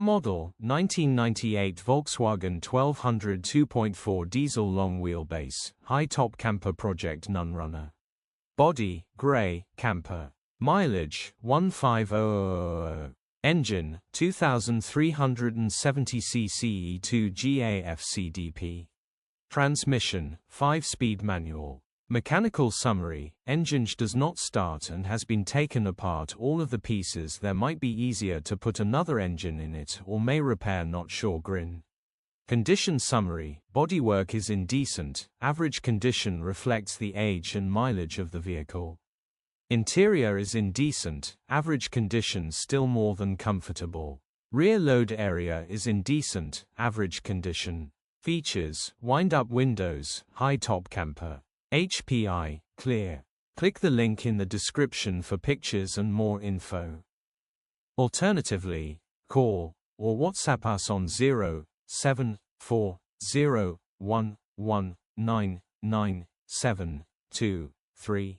Model, 1998 Volkswagen 1200 2.4 diesel long wheelbase, high-top camper project Nunrunner. Body, grey, camper. Mileage, 150,000. Engine, 2370 cc E2 GAF-CDP. Transmission, 5-speed manual. Mechanical summary: Enginge does not start and has been taken apart all of the pieces. There might be easier to put another engine in it or may repair, not sure. Grin. Condition summary: bodywork is indecent, average condition reflects the age and mileage of the vehicle. Interior is indecent, average condition still more than comfortable. Rear load area is indecent, average condition. Features: wind-up windows, high-top camper. HPI, clear. Click the link in the description for pictures and more info. Alternatively, call or WhatsApp us on 07401199723.